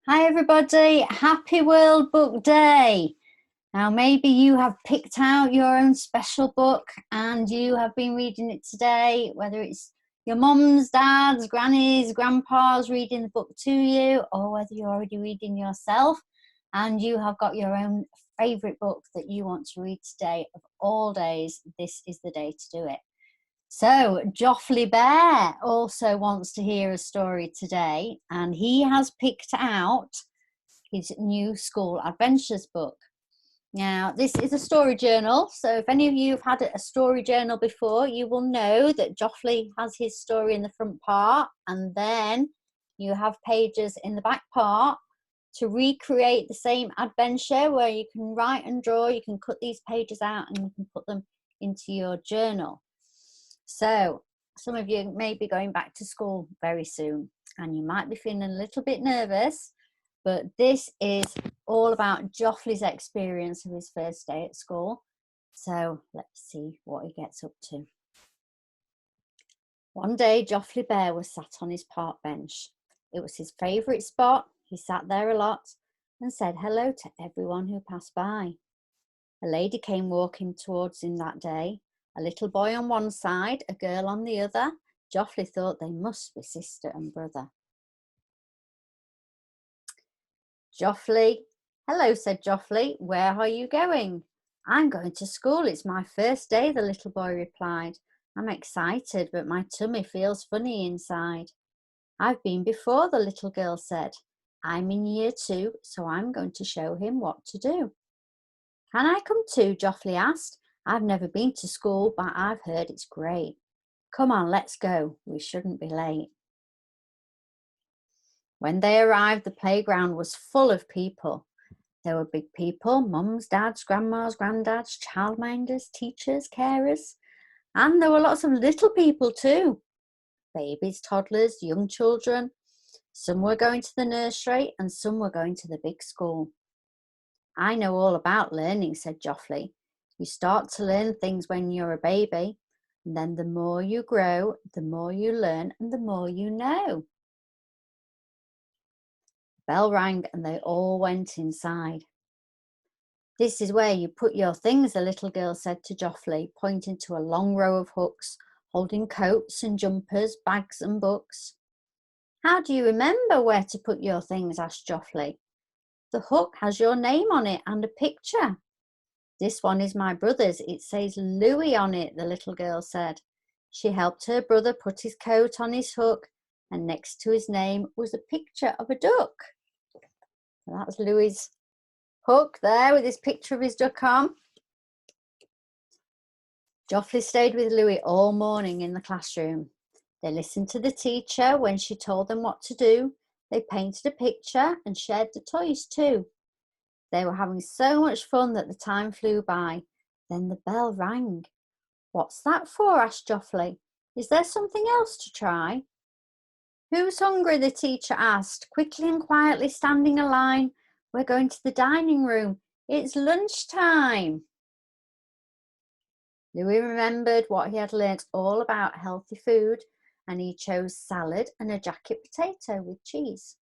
Hi everybody, happy World Book Day. Now maybe you have picked out your own special book and you have been reading it today, whether it's your mums, dads, grannies, grandpas reading the book to you, or whether you're already reading yourself and you have got your own favourite book that you want to read today. Of all days, this is the day to do it. So, Jofli Bear also wants to hear a story today, and he has picked out his new school adventures book. Now, this is a story journal, so if any of you have had a story journal before, you will know that Jofli has his story in the front part, and then you have pages in the back part to recreate the same adventure where you can write and draw, you can cut these pages out and you can put them into your journal. So some of you may be going back to school very soon and you might be feeling a little bit nervous, but this is all about Jofli's experience of his first day at school. So let's see what he gets up to. One day, Jofli Bear was sat on his park bench. It was his favourite spot. He sat there a lot and said hello to everyone who passed by. A lady came walking towards him that day. A little boy on one side, a girl on the other. Jofli thought they must be sister and brother. Jofli, hello, said Jofli. Where are you going? I'm going to school. It's my first day, the little boy replied. I'm excited, but my tummy feels funny inside. I've been before, the little girl said. I'm in year 2, so I'm going to show him what to do. Can I come too? Jofli asked. I've never been to school, but I've heard it's great. Come on, let's go. We shouldn't be late. When they arrived, the playground was full of people. There were big people, mums, dads, grandmas, granddads, childminders, teachers, carers. And there were lots of little people too. Babies, toddlers, young children. Some were going to the nursery and some were going to the big school. I know all about learning, said Jofli. You start to learn things when you're a baby, and then the more you grow, the more you learn and the more you know. The bell rang and they all went inside. This is where you put your things, the little girl said to Jofli, pointing to a long row of hooks, holding coats and jumpers, bags and books. How do you remember where to put your things? Asked Jofli. The hook has your name on it and a picture. This one is my brother's. It says Louis on it, the little girl said. She helped her brother put his coat on his hook, and next to his name was a picture of a duck. So that's Louis's hook there with his picture of his duck on. Jofli stayed with Louis all morning in the classroom. They listened to the teacher when she told them what to do. They painted a picture and shared the toys too. They were having so much fun that the time flew by. Then the bell rang. What's that for? Asked Jofli. Is there something else to try? Who's hungry? The teacher asked, quickly and quietly standing a line. We're going to the dining room. It's lunchtime. Louis remembered what he had learnt all about healthy food, and he chose salad and a jacket potato with cheese.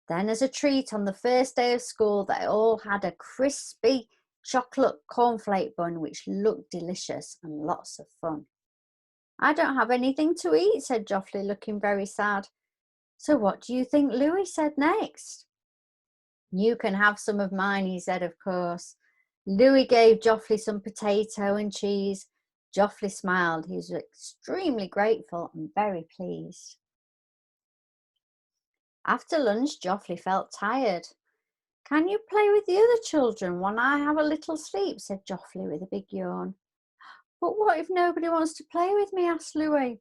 Then, as a treat on the first day of school, they all had a crispy chocolate cornflake bun, which looked delicious and lots of fun. I don't have anything to eat, said Jofli, looking very sad. So what do you think Louis said next? You can have some of mine, he said, of course. Louis gave Jofli some potato and cheese. Jofli smiled. He was extremely grateful and very pleased. After lunch, Jofli felt tired. Can you play with the other children while I have a little sleep? Said Jofli with a big yawn. But what if nobody wants to play with me? Asked Louis.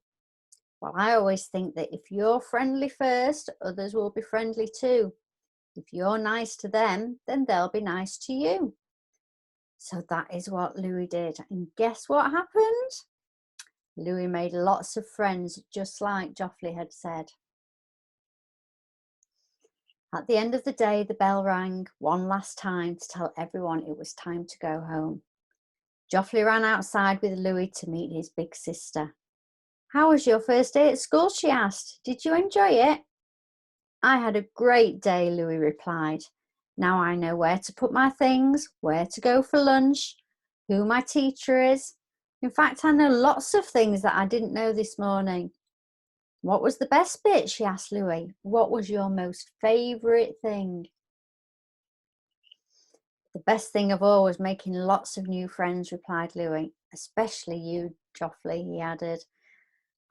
Well, I always think that if you're friendly first, others will be friendly too. If you're nice to them, then they'll be nice to you. So that is what Louis did. And guess what happened? Louis made lots of friends, just like Jofli had said. At the end of the day, the bell rang one last time to tell everyone it was time to go home. Jofli ran outside with Louis to meet his big sister. How was your first day at school? She asked. Did you enjoy it? I had a great day, Louis replied. Now I know where to put my things, where to go for lunch, who my teacher is. In fact, I know lots of things that I didn't know this morning. What was the best bit? She asked Louis. What was your most favourite thing? The best thing of all was making lots of new friends, replied Louis. Especially you, Jofli, he added.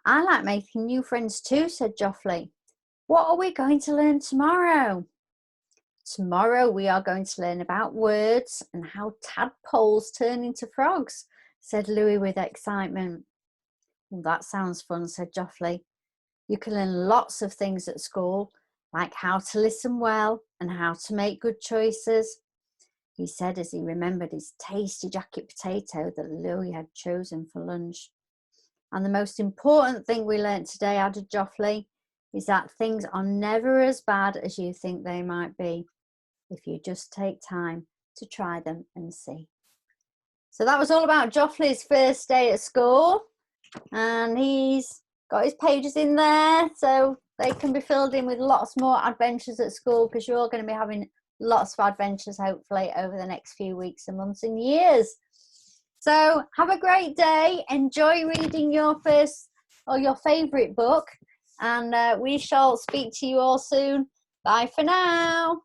I like making new friends too, said Jofli. What are we going to learn tomorrow? Tomorrow we are going to learn about words and how tadpoles turn into frogs, said Louis with excitement. Well, that sounds fun, said Jofli. You can learn lots of things at school, like how to listen well and how to make good choices, he said as he remembered his tasty jacket potato that Louis had chosen for lunch. And the most important thing we learnt today, added Jofli, is that things are never as bad as you think they might be if you just take time to try them and see. So that was all about Jofli's first day at school, and he's got his pages in there so they can be filled in with lots more adventures at school, because you're going to be having lots of adventures hopefully over the next few weeks and months and years. So have a great day, enjoy reading your first or your favourite book, and we shall speak to you all soon. Bye for now.